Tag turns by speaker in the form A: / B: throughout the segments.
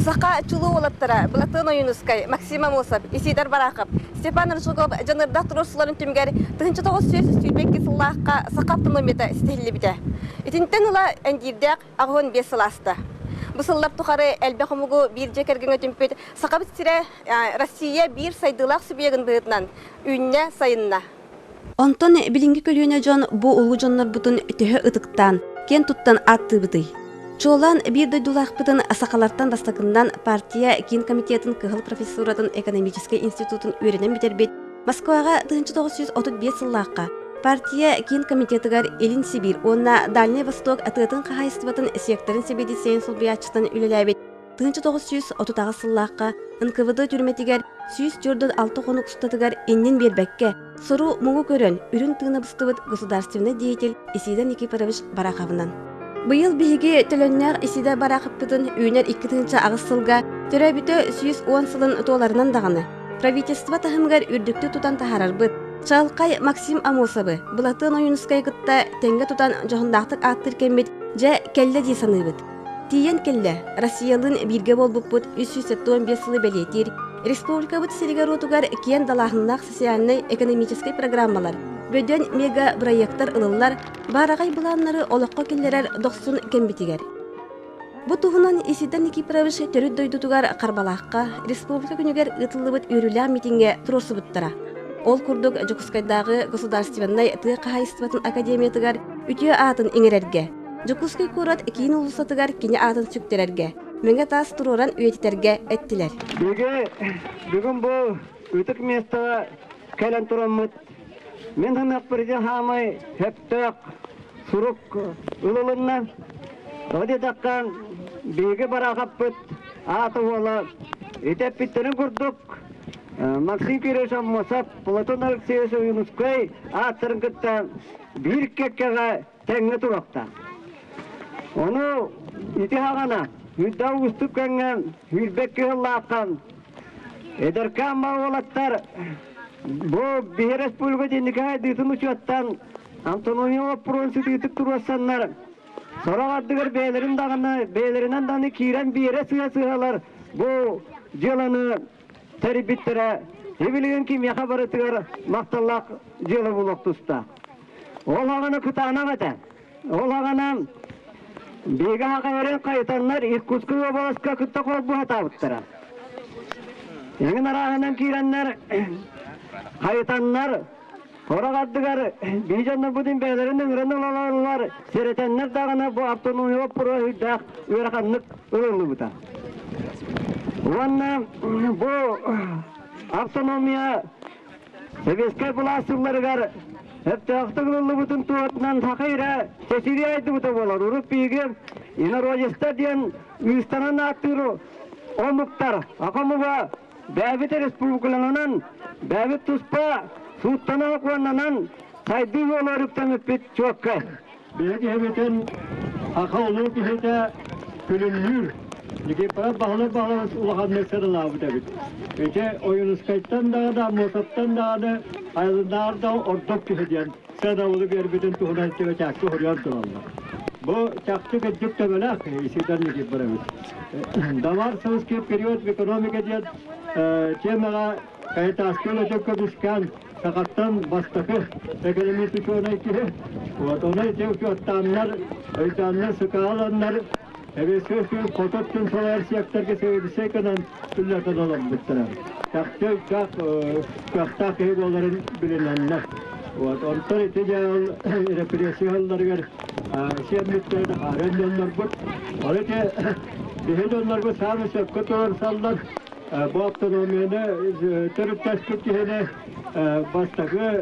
A: Сақа чулу олаттара, Блатын Ойынускай, Максима Мосап, Исидар Барақып, Степан Рыжугов, жанырда тұрушыларын түмгер, 1900 сүйбекке сыллаққа сақа автономията стелі біде. Итінтен ұла әндердек ағуын бес сыласты. Бұл сыллар тұқары әлбәқымығы бір жекергіңі түмпет, сақа бітсіре Россия бір сайдылақ сүбегін бұғытынан, үйіне сайынна.
B: Онтон билинги көлүйіне жон бұ ұлы жонлар бұтын төхі ұтықтан, кен тұттан атты бұды. Чолан bir дойдулақпытын асақаларттан бастақындан партия кен комитетін кығыл профессоратын экономический институтын өрінен бітербет Москваға 1935 сыллаққа партия кен комитетігар Элин Сибир, онна Дальний Восток атытын қағайыстыбатын секторын себеді сейін сұлбиятчытын үлеләбет 1930 сыллаққа НКВД түрметігер сүйіс жүрдін алты қонық ұстатығар еннен бербәкке сұру мұғы көрін үрін тыңы бұстыбыт государственный деятель Исидар Никифорович Барақавынан. Быйыл биһиги төлөннәр Исидар Барақовпытын үйнер 2-нче агысылга төрәбүтө 110 сылын толарынан даганы. Правительство тахымгар үрдүктү тутан тахарарбыт. Чалкай Максим Амосабы Блатын Ойынускай кытта теңге тутан жоғындақтық аттыр кембет жа келле дейсаныбыт. Тиен келле Россиялын бирге болбуппут 375 сылы белетир. Республика бут сиргаротугар кен далахыннақ социальный экономический программалар. Бөдөн мега проекттар ылылар барагай буланнары олоққа келлерер 90 кембитигер. Бу туһунан Исидар Никифорович төрүт дойдутугар карбалаққа республика күнүгер ытылыбыт үрүлә митинге туросубуттара. Ол курдук Жукускайдагы государственный тыгахайстватын академиятыгар үтүө атын иңерерге. Жукускай курат кийин улусатыгар кини атын сүктерерге. Меңе тас туроран үетитерге эттилер.
C: Бүгүн бу үтүк место келен тураммыт. Мен ханак бірде хамай хептөк сурук ылылынна оди таккан биге барақаппыт аты ола итеп биттерин курдук Максим Кирилович Амосап Платон Алексеевич Ойынускай аттырын кытта бир кеккеге теңне туракта. Onu ити хагана үдда уступ кенген үрбекке лаккан эдеркан балалаттар bu bir республика денеге дейтін учеттан автономия вопросы дейтік тұрасанлар. Sonra addıgar beylerin dağına, beylerinden dağını kiren bir yere sığalар. Bu жыланы terbitlere, ebiligen kim yakabarıtıgar maktallak жылы buluk tusta. Ol ağını kıtağına gata. Ol ağına bege haqa veren kayıtanlar İrkutsk obalaska kıtta kol bu hata bıttıra. Engin arağından kirenler Kayıtanlar, Horagaddıgar, Bijanlar budin beylerinin ırınılar, seretenler dağına bu avtonomiya prohüddak üyerakanlık ırınlı buta. Ulanna bu avtonomiya Sebeske bulasırları gar, hep dağıtıqlılığı butun tuğatından takayra sesiri aydı buta bolar. Urup bilgi, ina rojesta diyen üstanan attırı o muktar, akamuva Bäbete Respublikalarının Bäbet Tuspa Sultana Kuananan saydı yollarıktan öpet çokka.
D: Belki hemeten akıllı kişide külünlür. Niki para bağlı ulahan mesela bu tabi. Ece Oyunускай'tan da Mosap'tan da ayrılardan ortak kişiden Sadavulu bir bütün tuğunası ve çaktı huriyar tuğanlar. Bu çaktı gecik de böyle Исидар Никифорович. Damar savaşı periyot ekonomik ediyat Çemara kayıt askılı çok düşkan sakattan bastakı ekonomisi çoğuna ki ona çok attanlar öğretenler sıkağalanlar evet söz kotottun solar siyaktır ki sevdise kadar tüllerden olan bittiler. Çakta kıyıboların bilinenler. Orta itical represiyonları gör şemlikleri harendonlar bu. Orada bihedonlar bu sağlı şapkat olan sallar bu avtonomiyada törüp taşkıp kihede bastakı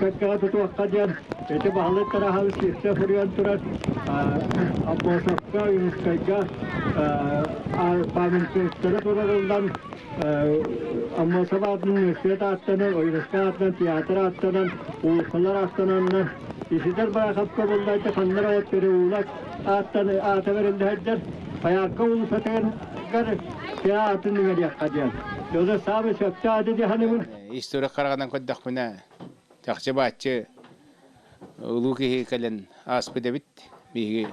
D: katkığa tutuakka diyen eti bağlıklara halı şirse fırıyan turar Amosapka, Oyunускайga paminçösteri turarından Amosap adının üniversitet atlanan, Oyunускай atlanan, tiyatr atlanan, uluslar atlananlar Исидар Барақовка buldaydı kanlar ayet veri uğlak ata verildi herder ayakka ulusatın gar teatını veri yakka diyen Yoza sahibi şapça adı diye hanımın
E: İstorik karagadan koddak buna takçı bahçı uluki kalen aspı debit bihi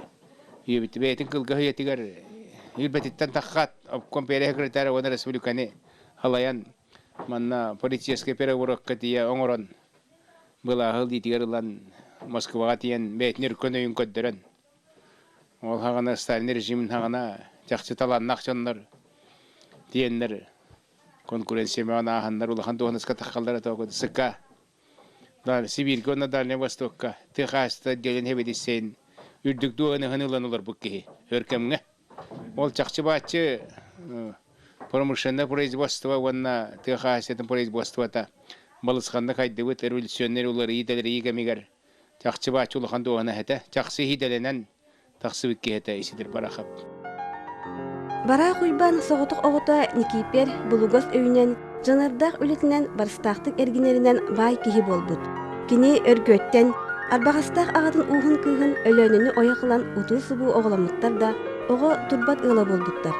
E: bitti beytin kılgahı yetigar Юлбетиттен таххат обком перекретарь оны республиканы халаян манна политический переворот тия оңорон была хыл дитигерлан Москвага тиен бетнер көнөйүн көддөрөн. Ол хагана Сталин режимин хагана жакчы таланнак жоннор тиеннер конкуренция мана хандар улахан доныска тахаллара тогод сыка. Да Сибирь гона Дальний Востокка Техаста делен хебедисен үрдүк дуаны ханыланулар букки өркемге. Ол жакчы бачы промышленное производство ванна Техастын производствота балысханда кайдыбыт революционер улар иделер игемигер жакчы бачы улахан доаны хете жаксы хиделенен таксы бикки хете исидир барахап.
B: Бара хуйбан соғытық оғыта Никипер Булугос өйінен жанардақ үлетінен барыстақтық әргенерінен бай кихи болбут. Кини өргөттен арбағастақ ағатын уғын күйін өлөніні ояқылан ұтыл сұбу оғыламыттар да оғы турбат ұла болбуттар.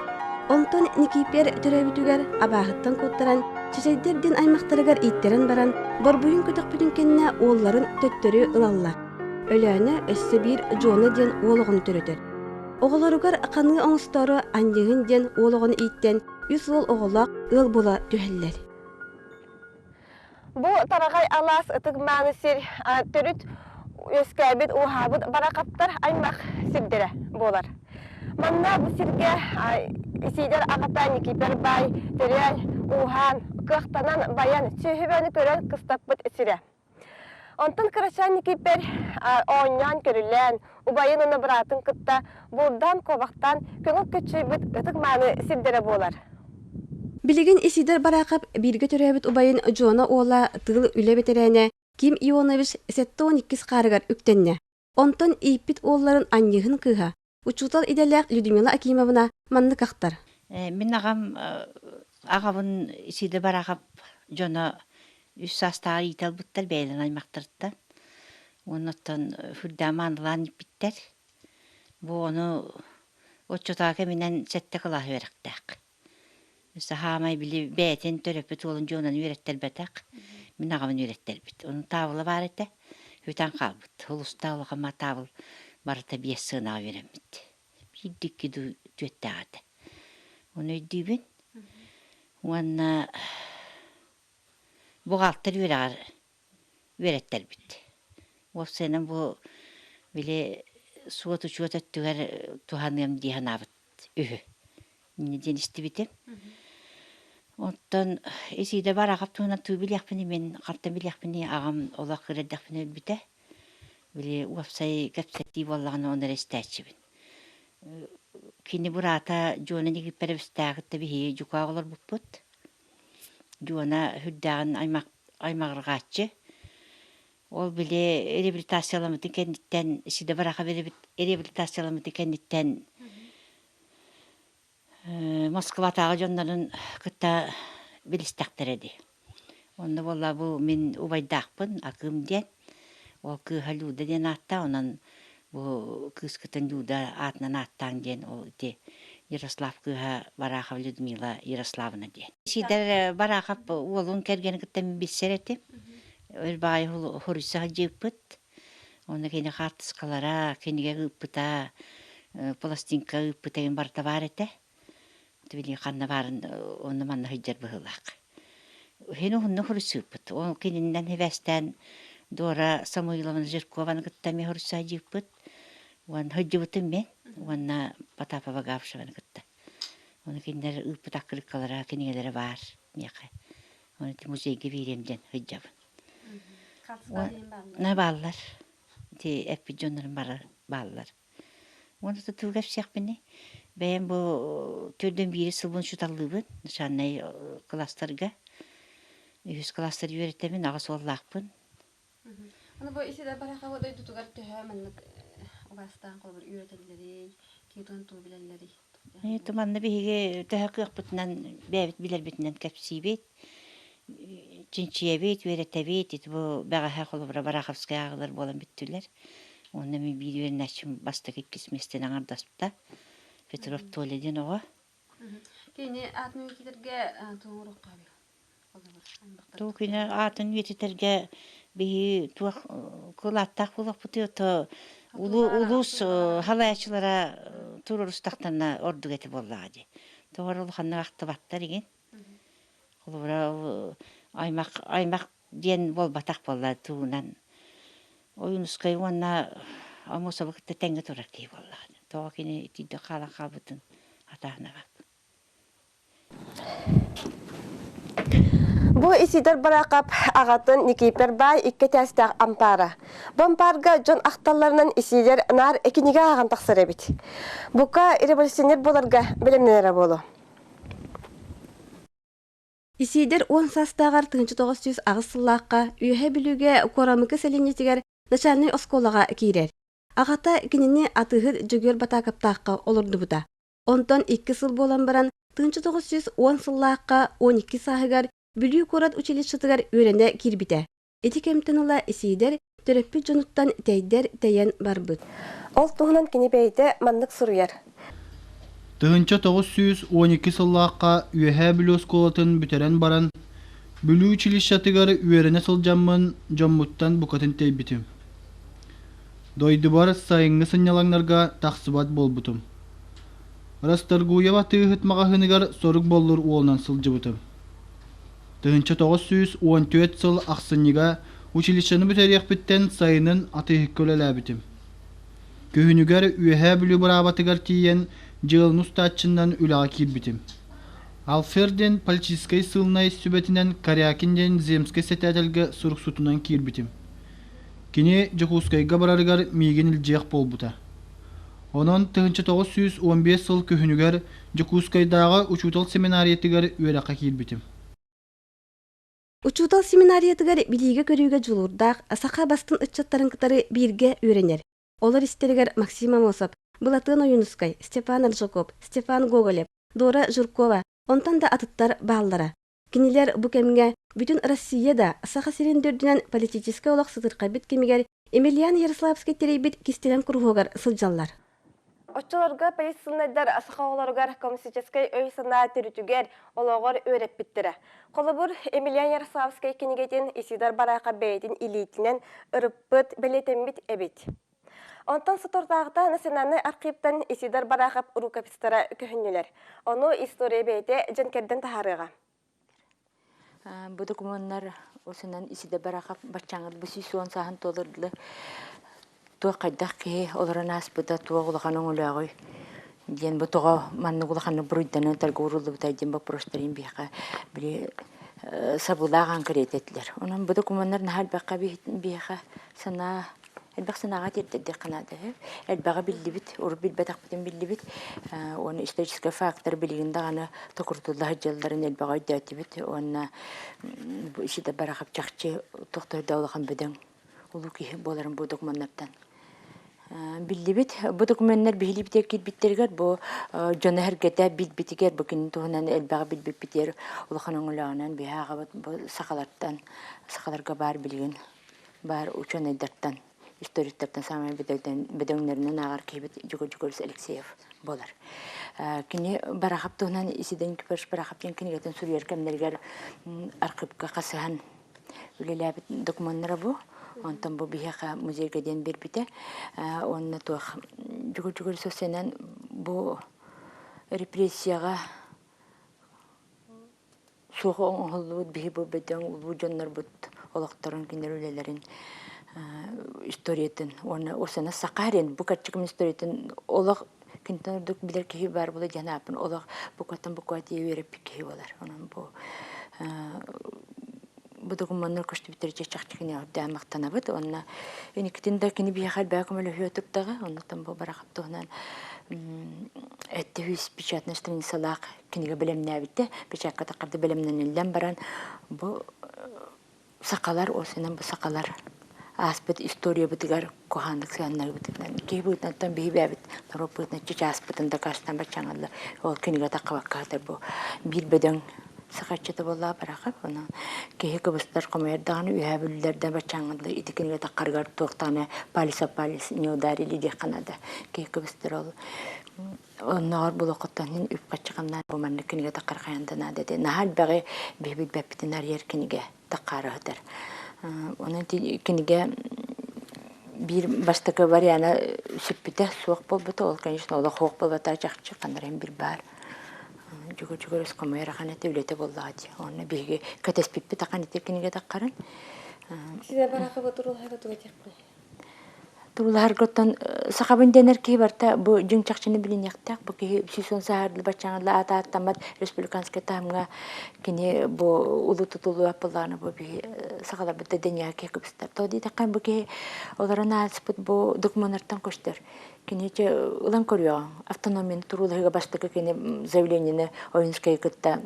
B: Онтон Никипер түрәбітігер абағыттан коттаран чесейдерден аймақтарыгар иттерен баран борбуйын көтік бүтін кенне оғыларын төттөрі ылалла. Өлөні өссі бір жоны ден оғылығын түрөтер. Оғыларыгар қаны оңыстары андығын ден оғылығын иттен үс ол оғылақ ыл бола түхеллер.
A: Бу тарағай алас ытык мәнісер түріт өскәбет уғабыт барақаптар аймақ сирдері болар. Манна бұл сирге исейдер ағата Никипер бай, түрен, уған, қықтанан баян, сөйхібәні көрен қыстаппыт сире. Онтан кырачан Никипер оңнян көрілен, убайын оны бұратын кытта бұлдан ковақтан көңіл көтшейбіт ытык мәні сирдері болар.
B: Билигин исидер барақап бирге төрөбүт убайын Жона ола тыл үле бетерене Ким Ионович 7-12 қарыгар үктенне. Онтон иппит олларын аньыгын кыха. Учутал иделек Людмила Акимовна манны кақтар.
F: Мен ағабын исидер барақап Жона үс састағы итал бұттар бәйлін аймақтырытта. Онықтан хүрдаманлан иппиттер. Бұл оны отчутаға менен сәтті қылағы веріктәк. Сахамай били бәтен төрөпөт олын жонан үйреттер бәтәк. Мен ағамын үйреттер бит. Оның табылы бар еті, өтен қалбыт. Олыста олыға табыл барыта бес сына веремет. Биддіккі дүетті ағады. Оны өйдейбін. Оны бұғалтыр үйреттер бит. Ол сенің бұл біле суат ұчуат өттігер туғанығым дейін абыт үйі. Неден істі бітем. Оттан есейді бар ағап туғынан түй білияқпыны, мен қартан білияқпыны, ағам олақ қырадақпыны біті. Біле уапсай кәпсәтті болағына оныр әстәтшібін. Кені бұр ата Жона Никипер өстәғітті бейі жүқа олар бұппыт. Жона хүддағын аймағырғатшы. Ол біле реабилитацияламыдың кәндеттен, есейді бар ағап реабилитацияламыдың кәндеттен Москватағы жонларын күтті білістәқтір еді. Онда болла бұл мен убайдақпын, ақымден. Ол күйға люда ден атта, онан бұл күйс күтін люда атынан аттан ден, ол де Ярослав күйға Барахов Людмила Ярославна ден. Сидер Барахов олың кәргені күттен білсер еті. Өрбағай хұрысыға жеппіт. Оны кені қартысқалара, кенеге үппіта, пластинка үппітеген барта бар еті. Төвелі қанна барын, оны манна хүджер бұғылақ. Хені ұнны хұрысыппыт. Ол кенінден хевестен Дора Самуиловна Жиркованы күттәме хұрыса жеппіт. Оны хүджі бұтым мен, оны Потапова Гавшеваны күтті. Оны кеніндер үппіт ақырыққалара, кенегелері бар. Оны музейге беремден хүджабын. На баллар. Әппі жонларын баллар. Оны тұтылғап сияқпыны. Бәйін бұл түрден бері сылбын шуталыбын, нышаннай кластарға. Үйіз кластар үйретемін, ағасы оллақпын.
B: Аны бұл иседе барақа өй тұтығар түхі мәнік ұғастан қолбыр үйретелері, кейтуын тұу білелері.
F: Тұманны бейге түхі қиықпытынан, бәйбіт білер бітінен кәпсей бет, чинчия бет, үйрете бет, бұл бәғаға қолыбыра барақавскай ағылар болан біттілер. Оны мен бір үйерін әшім басты кепкесместен аңардаспыта. Петров Толеден оға.
B: Кейіне атын өйкетерге туңырық қабы?
F: Тұл кейіне атын өйкетерге бейі құлаттақ болық бұты ұты ұлыс халайачылара турурустактана ордук эти боллага ди. Тоғар ол ханна вақты баттар еген. Олбура аймақ ден бол батақ болла туунан. Ойынускай уанна амусабыкты тәңгі турар кей болла. Тоға кені тиді қала қабытын атағына бақ.
A: Бу исидер баракап агатын Никипер бай икке тәстәк ампара. Бомпарга жон ахталларынан исидер нар экиниге аган таксыр бит. Бука революционер боларга билемнәре болу.
B: Исидер 10 састагар 1900 агысыллакка үйе билүгө корамыкы селенетигер начальный осколага кирер. Агата кинини атыгыр жөгөр батакаптакка олорду бута. Онтон 2 сыл болан баран 1910 сыллакка 12 сахыгар бүлүү корат училищетигер үйренде кирбите. Эти кемтенула исидер төрөппү жонуттан тейдер тейен барбыт.
A: Ол туһунан кини бейте маннык суруяр.
G: 1912 сыллаққа үйәһә бүлі осколатын бүтерен баран, бүлі училищатыгар үйеріне сылжаммын жоммуттан бұқатын тейбітім. Дойды бар сайыңғы сынялаңларға тақсыбат болбутым. Растаргуява тыгыт мағахынығар сорық боллыр уолнан сылжыбытым. 1914 сыл ақсынныға училищаны бүтерек біттен сайынын атыгық көлеләбітім. Көхінігер үйәһә бүлі бұрабатыгар тиен жылын ұстатчынан үлаға кирбитим. Алферден политическай сылнай сүбетінен Карякинден земскай сетәтелгі сұрық сутунан кирбитим. Кені Жокускайга барарыгар миген илжеқ болбута. Онон 1915 сыл көхінігер Жокускайдағы учутал семинариятыгар үйерақа кирбитим.
B: Учутал семинариятыгар билиге көрүүгө жулурдак асака бастын ыччаттарын кытары бирге үйренер. Олар истеригер Максим Амосов, Булатын Оюнускай, Степан Аржаков, Степан Гоголев, Дора Журкова, онтан да атыттар баллара. Кинилер бу кемге бүтүн Россияда саха сирендердинен политический олақ сытырка бит кемигер Емельян Ярославский терейбит кистелен кургогар сылжаллар.
A: Очолорга полициядар асахаларгар коммунистический өйсана төрүтүгер ологор өрөп биттире. Колобур Емельян Ярославский кинигетин исидар барака бейтин илитинен ырыппыт белетембит эбит. Онтан сатортағыта национальный архивтан исидар барахап рукопистара көһүннелер. Ону история бейте жөнкерден тахарыга.
H: Бу документтар осынан исидар барахап бачаңыр бу сүйсуан сахан толырдылы. Туа кайдах ке оларан аспыта туа улахан оңулагой. Ден бу туга манны улаханы буруйданы таргурулы бутай ден бу простарин бияка бири сабулаган кредитлер. Онан бу документтар нахал бакка бияка сана البخس ناقات يتدي قناته البغى باللبت وربي البتاق بتم باللبت وانا اشتريت كفا اكتر باليندا انا تكرت الله جلدرن البغى داتي بت وانا شي دبر خب تشخشي تختار دوله خم بدن ولوكي بولرن بودك من نبتن باللبت بودك من نر بهلي بتاكيد بترجر بو جنهر كتا بيت بتيجر بكن توهنا البغى بيت بتير ولخنا ولانا بها غبت سخلرتن سخلر كبار بلين بار وشان الدرتن историяттардан самай бедәүннәреннән агар кибет Жугорис Алексеев болар. Кини барахаптынан исидән кипеш барахаптан кинигәтен сүрәр кемнәргә архивка касыган үлеләбит документлар бу. Онтан бу бияка музейга ден бербите. Онны тух Жугорис сенен бу репрессияга соғон холлуд бихи бу бедән ул җаннар бут олактарын киндер үлеләрен историятын оны осына сақарен букатчыкым историятын олақ кинтандык билер ки бар булы жанапын олақ букатын букати вереп ки болар онан бу документтар көчтү битерче чакчыкыны да мактанабыт онна эникитинде кини бияхал бакым эле хөтүктагы оннан бу барахаптыгынан эттевис печатный страницалак киниге белемнәбитте печатка такырды белемнен илден баран бу сакалар осынан бу сакалар аспет история битгар кохандык сяннар битгар кебутнан бибебит торопутна чичаспытын да кастан бачаңалла ол киниге такабаккатыр бу бир беден сакачыты болла баракап ана кеге кыбыстар комердан үйәбүлләрдә бачаңалла идикинге такаргар токтаны полис неударили ди канада кеге кыбыстар ол оннор булокоттан үп качканнан бу манны киниге такар каяндан деде нахал багы бибит бептин арьер киниге такарыдыр. Onun kinige bir baştaki var yana süppüte soğuk bolbata ol конечно ola хоқ болбата жакчы кандарым bir бар. Жүгө өскөмөр хана төвлөтө боллаати. Онна биги катеспиппи такан текиниге таккарын.
A: Сиде баракы бутурул хайга тугатякпы.
H: Турулар готтон сахабын денер ки барта бу жыңчакчыны билин яктак бу ки сүйсөн саардыл бачаңла ата аттамат республиканский тамга кини бу улу тутулу апыланы бу би сахалар бите деня ки кыпстар. Тоди такан бу ки оларына спут бу документтан көштөр. Кинече улан көрүyor. Автономияны туруларга баштыкы кини заявлениени Оюнская кытта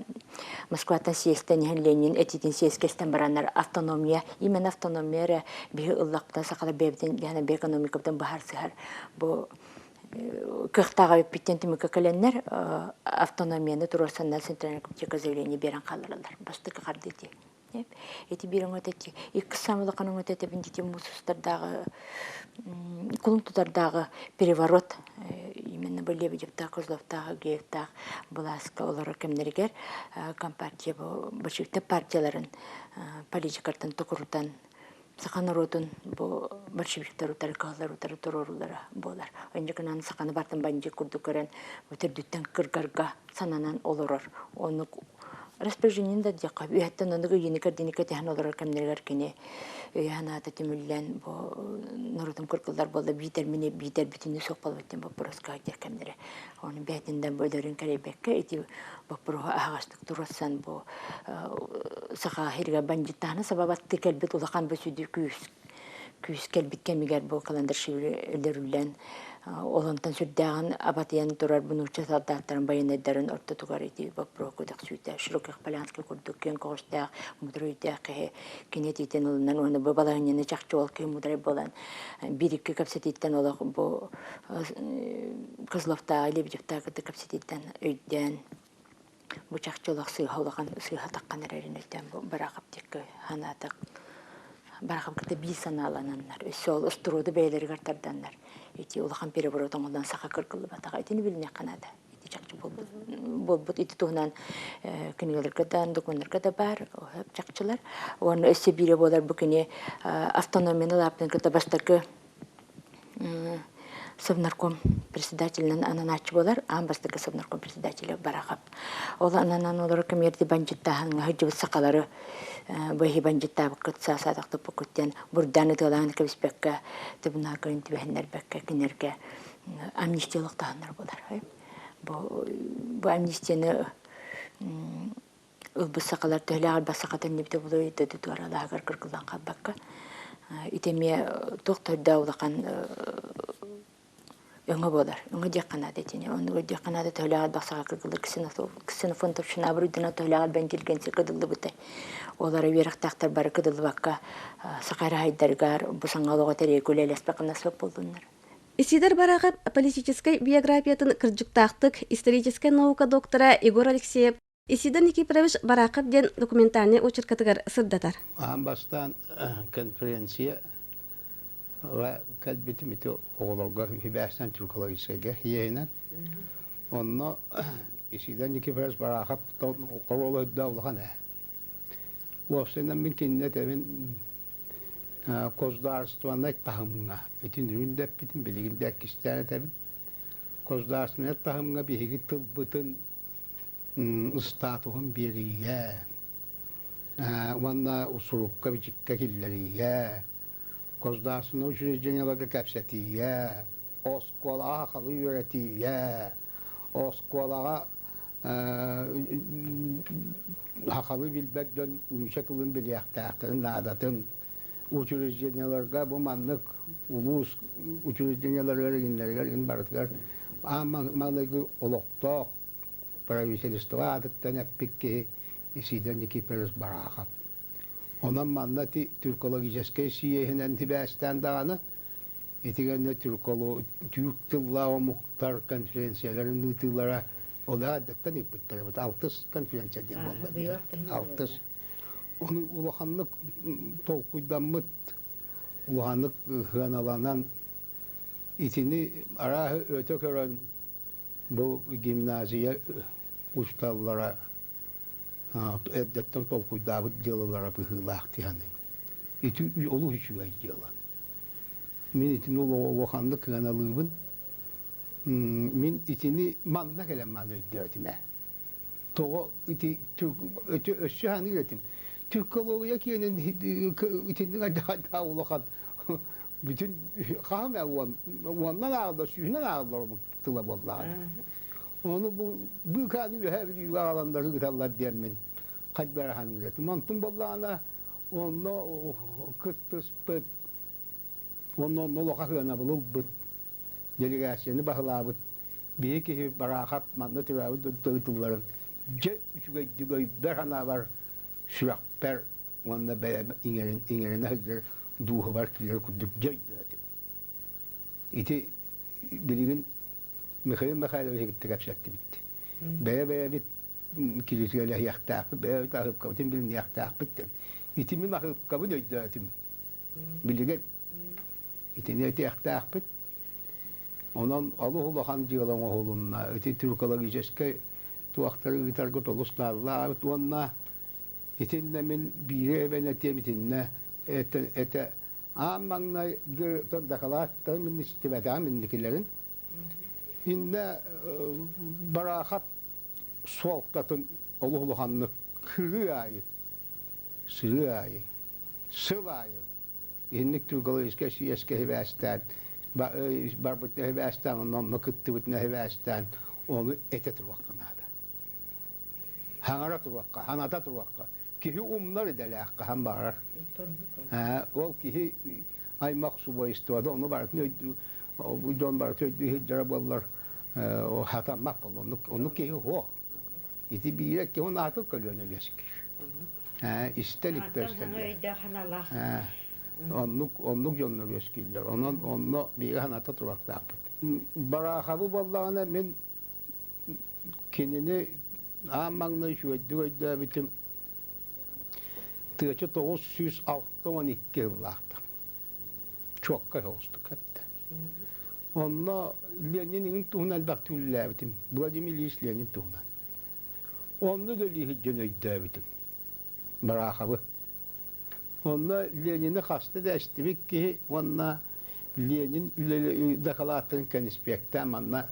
H: Москватан съезден Ленин этитин съездкестен баранар автономия именно автономия би ыллактан сакала бебден яна бе экономикадан бахар сыгар. Бу кыхтага питентими каленнер автономияны турасанна центральный комитет заявление берен калдыралар. Баштыкы кардыти. Эти бирен өтөтти. Ик самылы канын өтөтти бинтити мусустардагы кулунтудардағы переворот именно Лебедевтағы, Козловтағы, Геевтағы Буласка олар кемнергер компартия большевиктер партияларын политикартан токурутан сақан народун бу большевиктер утары калар утары торорулары болар. Önce сақаны бартын банжи курду көрен өтердүттен кыргарга сананан олорор. Оны распоряжениен да дияқа. Үйәттен оныгы еникер денекер тяхан олар кемнергер кене Ханата тимүллән бу нурдым кыркылдар болды битер мине битер бүтүнү сокпал өттен бопроска декемдере. Оны бетинден бөлөрүн керебекке эти бопрога агастык турасан бу саха хирге банжиттаны сабабатты келбит улакан бөсүдү күз келбит кемигер бу календар шивлерүллән олонтан сүрдәгән абатиян турар бунуча солдаттарын баяннарын орта тугар эти бопрога да сүйтә широких полянский курдук кен кошта мудрыйда ке кинетитен улнан оны балаганны чакчы ол ке мудрый болан бирикке капсетиттен олак бу Козловта Лебедевта капсетиттен өйдән бу чакчылык сыйхалаган сыйхатаккан рәренеттен бу баракап текке ханатак баракап кете бил саналананнар өсөл устуруду бейлер гартарданнар эти улахан переворотон олдан сака кыркылы батага этини билне канада эти чакчы болбут эти тугунан книгелерге документтер да бар чакчылар оны өсө бире болар бу кини автономияны лаптын кете баштакы Совнарком председателен ананачы болар, амбастыгы совнарком председателе барахап. Ол ананан олар кемерди банжиттахан хыжыбы сакалары бахи банжиттабы кытса садакты покуттен бурданы тылан кебиспекке тыбына көрүнтү бехнер бекке кинерге амнистиялык таандар болар. Бу амнистияны ылбы сакалар төлөгөр басакатын небде болой деди туаралагар кыркылдан калбакка. Итеме токторда улакан Öňe bolar. Öňe jakana detine. Onu jakana töleğe basaka kırgılır ksenofon topşuna buruduna töleğe ben dilgense kıdıldı butay. Olara berek taktar bar kıdıldı bakka sakara haydargar bu saňalıga terekulelес bakana söp boldular.
B: Исидер барагы политической биографиятын кыржыктактык историческая наука доктора Егор Алексеев Исидер Никифорович баракып ден документальный очеркатыгар сырдатар.
I: Амбастан конференция ve kalbetimi oğulga hibastan Türkologisege hiyenen onunla işiden iki biraz barakap oğulu davlahan ha. O senden mümkün ne demin kozdarstvanla tahımına bütün üründe bütün bilginde kişilerine demin kozdarstvanla tahımına bir higi tıbbıtın ıstatuğun biriye onunla usulukka bir cikka killeriye Kozdasını uçuracağına kapsatiye, oskolağa halı yöretiye, oskolağa halı bilbekten ünşakılın bilyaktağın adatın uçuracağına bu manlık ulus uçuracağına ginlerler barıtlar ama manlığı olukta provinsiyalistova adıktan hep ki isiden iki peres barakap. Ondan manlati Türkologiyeske siyehinen tibestan dağını etigende Türk tılla ve muhtar konferansiyaların nütülara ola adıktan iputları bu altız konferansiya diye bolladı. Altız. Onu ulahanlık tolkuydanmıt ulahanlık hınalanan itini ara öte kören bu gimnaziye ustallara Eddetten tolkuyda bu diyorlar bu hılaktı hani. İti olu hiç yok diyorlar. Min itin uluğanlı kıganalığın min itini manna kelemman öydürdüme. Toğu iti ötü össü hanı üretim. Türkoloğuya kiyenin itinin daha uluğan bütün kahve ondan ağırlar, suyundan ağırlar mı tıla bollağı. Onu bu kanı her bir alanları gıtallar diyemin. Kadber hanı üretim. Ontun bollağına onu kıttıs pıt onun uluğa hıana bulul bıt. Delegasyonu bağlabıt. Bir ki barakap manlı türavı dağıtılların. Şugay dügay berhana var. Sürakper onunla beraber ingerine hızır duhu var kileri kudduk caydı. İti bilgin Mikhail gittik hapsetti bitti. Baya bit kilisiyele yaktağıp, baya tahıp kabıtın bilin yaktağıp bitti. İti mi mahıp kabı döydüğüm. Bilgin. İti neydi yaktağıp bitti. Ondan alıhulahan diyorlar oğlunna. Öte Türkalı geceske tuaktarı gitargıt oluslarla. Onunla itinle min biri ebenetim itinle ete amanna gırtın dakalattı min istimeda minnikilerin. İnne barakap soğuktatın alıhulahanlı kırı ayı, sırı ayı, sıv ayı. İnnik Türkalı eski hevestten barbutne hevestten ondan nakıttı bitne hevestten onu ete turvakkınada. Hanara turvakka, hanata turvakka. Kihi umlar edelakka han barar. Ol kihi ay maksuba istivadı onu barat ne don barat hicra bollar o hata makbol onu kihi ho. İti bir yere ki onu atır kalıyorsun öyleskir. İstelik gösterler. Onluk yönler öskiller. Onu bir hanata durakta yapıp. Barakabı bollağına men kendini amanla şu ödü bitim tığçı 912 yıllarda. Çok kahostuk hatta. Onunla Lenin'in tuğun elbette ülüler bitim. Vladimir İlyich Lenin tuğunan. Onu da lihicen ödü bitim. Barakabı. Onunla Lenin'i hasta da istemik ki onunla Lenin dakalatın kanispekten manna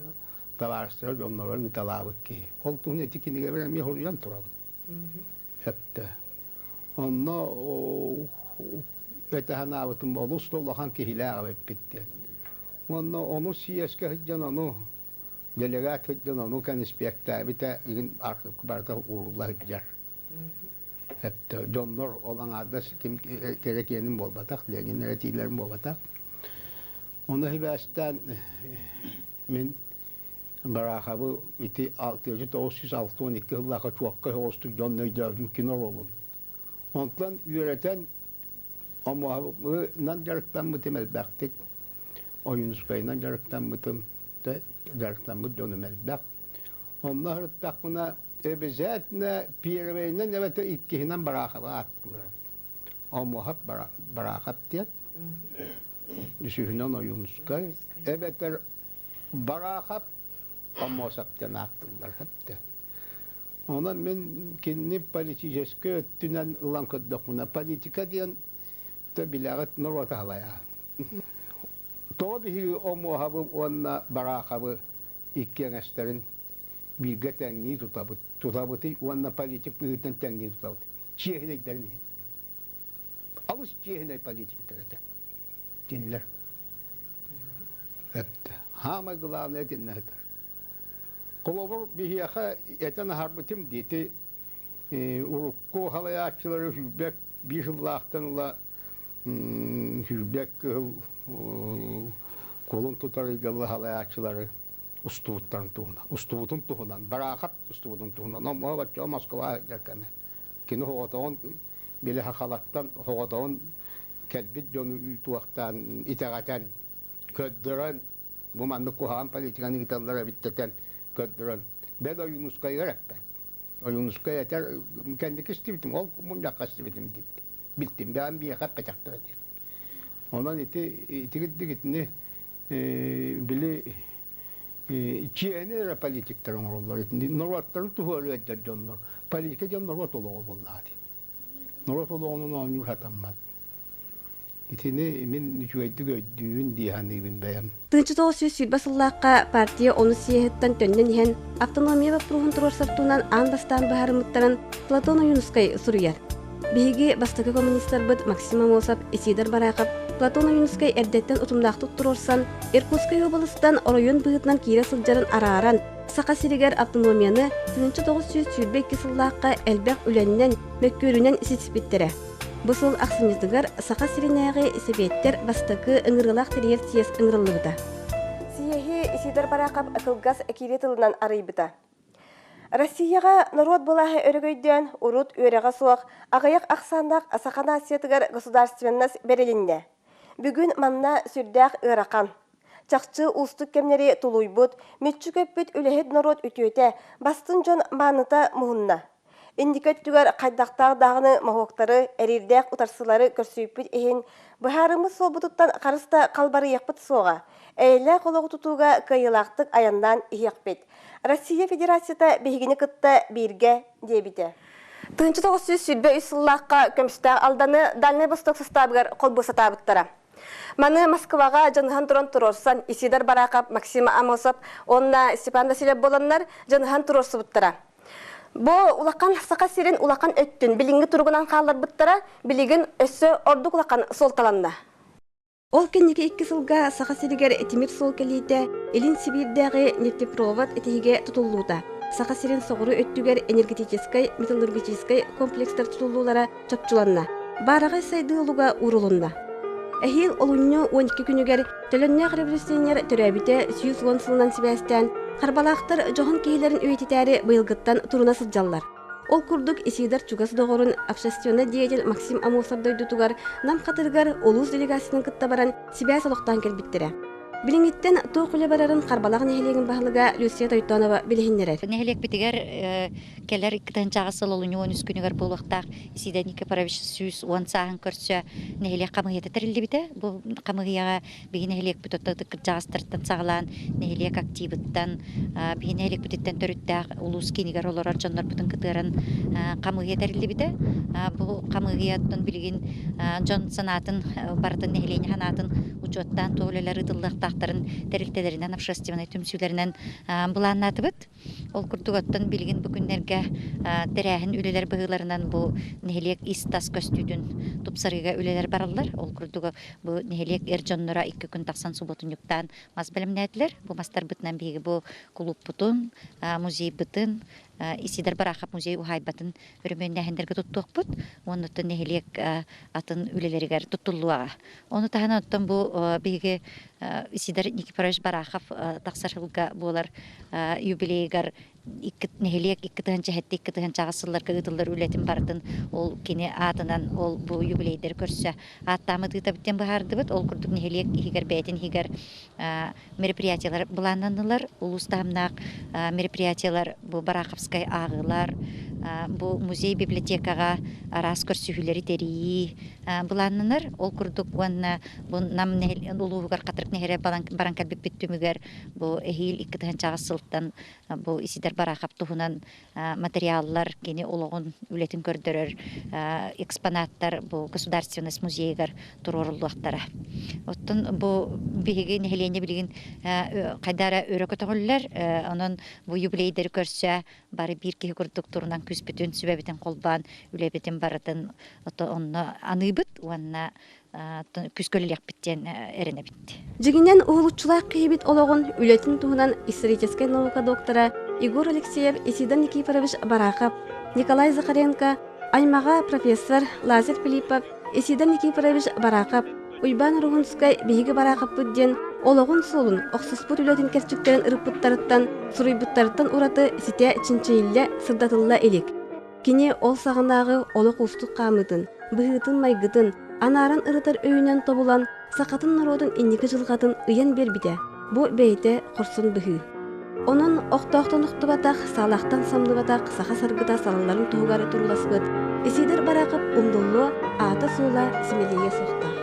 I: davarstırır onlara gıdalavık ki. Oltuğun etikini geveren mi horuyan turalım. Hatta. Onunla etehan avıtım oluslu olahan ki hile avıp bitti. Onunla onu siyeske hıccan onu delegat hıccan onu kanispekten bite arka kubarda uğurla hıccar. Hatta donlar olan adas kim gerekenin bolbatak, Lenin eretilerin bolbatak. Onu hibastan min barakabı iti 912 yıllığa çuakka hostuk donlar dövdüm kinor olun. Ondan üreten ama nan jarıktan mı temel baktık. Oyunskayından jarıktan mı da jarıktan mı dönümel bak. Onlar bak buna ebezatna pirveynen evet ikkihinden barakaba attılar. Ama hep barakap diye. Düşünün oyunskay. Evet barakap ama saptan attılar hep de. Ona ben kendi politikeske öttünen ulan koddak buna politika diyen de bilagat norvata halaya. Tabii o muhabı ona barakabı ikkiyeneslerin bilge tengi tutabıtı ona politik büyüten tengi tutabıtı. Çiğne derini. Alış çiğne politik terete. Dinler. Hatta hama gılavne dinler. Kolobur bihiyaha eten harbitim diyeti urukku halayatçıları hübbek bir yıllahtan ula hübbek kolun tutarıgalı halayatçıları ustuvuttan tuğuna, ustuvutun tuğunan, barakap ustuvutun tuğunan. Ama bakça Moskova derken kini hoğatağın bile hakalattan hoğatağın kelbit dönü tuğaktan itagaten köddüren bu mandık kuhaan politikanı gitarlara bitteten köddüren. Ben o Yunuska'yı öğrettim. O Yunuska'yı yeter kendi kestibitim, ol munda kestibitim dedi. Bittim, ben bir yakap kaçaktı dedi. Ondan iti gittiğini bile çiğne politiklerin oralar etindi. Norvatların tuğarı edildi onlar. Politika can Norvat oluğu bunlardı. Norvat oluğunun anıyor hatamad. Itini min nüçüydü gördüğün dihanı bin beyam.
B: Тынчы тоғыз сүйт басыллаққа партия оны сиехеттен төннен иһен автономия вопроһун турар сартуунан аан бастаан баһарымыттарын Платона Юнускай суруяр. Биһиги бастакы коммунисттар быт Максим Амосов, Исидар Бараков, Платона Юнускай эрдеттен утумдаахтык турорсан, Иркутскай областан оройон быытынан кире сылжарын арааран, сақа сиригер автономияны тынчы тоғыз сүйт сыллаққа элбек үленнен, мөккөрүнен ситиспиттере. Бусул аксымыздыгар сақа сиринәгы себеттер бастакы ыңырылақ терьер тиес ыңырылыбыта.
A: Сиехи Исидар Бараков акылгас киретылынан арыйбыта. Россияға народ былахы өргөйден урут өреға суақ ағаяқ ақсандақ асақана асиятыгар государственнас берелінде. Бүгін манна сүрдәқ ырақан. Чақчы ұстық кемнері тулуйбыт, метчі көппіт үлехет народ үтөйте бастын жон маныта мұғынна. Индикаттүгар қайдақтағы дағыны мағуқтары, әрердәқ ұтарсылары көрсүйіппіт ехен, бұхарымыз солбұтыттан қарыста қалбары еқпіт соға, әйлі қолығы тұтуға кайылақтық аяндан еқпет. Россия Федерацията бейгіні күтті берге дебіті. Тыңчы 900 үсіллаққа көмістәқ алданы Дальний Восток составығар қолбы сатабыттара. Маны Москваға жаныхан тұран тұрорсан Исидар Бараков, Максим Амосов, онна Степан Васильев боланнар жаныхан тұрорсы бұттара. Бу улақан сақа сирен улақан өттін, білінгі тұрғынан қалар бұттара, білігін өссі ордық улақан солталанды.
B: Ол кеннеге 2 сылга сақа сиригер этимир сол келейді, Элин Сибирдегі нефтепровод этихиге тұтылуыда. Сақа сирен соғыры өттігер энергетическай, металлургическай комплекстар тұтылуылара чапчуланна. Барағай сайды олуға урулунда. Әхил олуынны 12 күнігер төлөннәқ революционер төрәбіте 110 сылынан сібәстен Қарбалақтар жоғын кейлерін өйтетәрі бұйылғыттан тұруна сылжалар. Ол күрдік Исидар Чугас доғырын общественный деятель Максим Амосов дойдутугар нам қатыргар олуз делегасының кытта баран Сибәс олықтан келбіттірі. Билиңиттен тоқылы барарын Қарбалақ нехелеген бағылыға Люсия Тойтонова білігіндерер.
F: Нехелек бітігер келер 2 жағасыл олын 13 күнігер бұл вақтақ Исидар Никифорович сүйіс 10 сағын көрсе нехелек қамығеті тірілді біті. Бұл қамығияға бігін нехелек бүтіттігі жағастырттан сағылан, нехелек активіттан, бігін нехелек бүтіттен төріттәқ ұлыс кенігер олар арчанлар бұтын кітірін қамығия тірілді біті. Бұл қамығияттың білген жон санатын бардың нехелені ханатын учеттан тоғылылары дылдақтақтарын тәрілтелерінен, общественный түмсілерінен бұланнаты бұд. Ол күрдіғаттан білген бүгіндерге тәрәхін үлелер бұғыларынан бұл нехелек истас көстүйдің тұпсарыға үлелер баралар. Ол күрдіға бұл нехелек әржонлара 2 күн тақсан сұботын юқтан мас білімнәділер. Бұл мастар бұтынан бейгі бұл клуб бұтын, музей бұтын, Исидар Бараков музей ухайбатын өрімен нәхендерге тұттуық бұд. Оны тұн нехелек атын үлелерігер тұттылуаға. Оны тағына ұттан бұл бейгі Исидар Никифорович Бараков тақсарылға болар юбилейгар нехелек 2 тыгынча хәтті 2 тыгынча ғасылар кығытылар үлетін бардың ол кені атынан ол бұл юбилейдер көрсі аттамы тыгыта біттен бұхарды бұд. Ол күрдік нехелек хигер бәйтін хигер мероприятиялар бұлананылар. Улустамнақ мероприятиялар бұл Бараковскай ағылар, бұл музей библиотекаға арас көрсүхілері терии бұланыныр. Ол күрдік онна бұл нам ұлуғығар қатырық нехере баран кәлбіп біттімігер бұл әхил 2 тыгынча ғасылттан бұл Исидар Бараков туһунан материаллар кені олығын үлетін көрдірір экспонаттар бұл государственность музейгар тұрорылуақтары. Оттын бұл бейгі нехелене білген қайдара өрөкі тоғылылар, оның бұл юбилейдер көрсе бары бір кеге күрдік тұрынан күз бүтін, сүбә бітін қолбан, үле бітін барытын оны аныбыт, онына күскөлілек біттен әріне бітті.
B: Жігінен ұғылықчылақ қиыбет олығын үлетін туғынан историческая наука доктора Егор Алексеев, Исидар Никифорович Бараков, Николай Захаренко, Аймаға профессор Лазер Филиппов, Исидар Никифорович Бараков, Уйбан Рухунскай бейгі Бараков бұдден олығын солын оқсыспұт үлетін кәрчіктерін ұрыппыттарыттан, сұрыйбыттарыттан ұраты сите чинчейілі сырдатылла елік. Кене ол сағынағы олық ұстық қамытын, бұғытын майғытын, анаран ырытар өйінен тобулан, сақатын народын иннекі жылғатын ұян бербіде. Бұ бейте құрсын бұғы. Onun oqtaqtan uqtıbataq, sağlaqtan samlıbataq, saqa sargıda salalarin tuğugarı turulaspıt. Исидар Бараков umdullu, ata suğla simeliye soqtaq.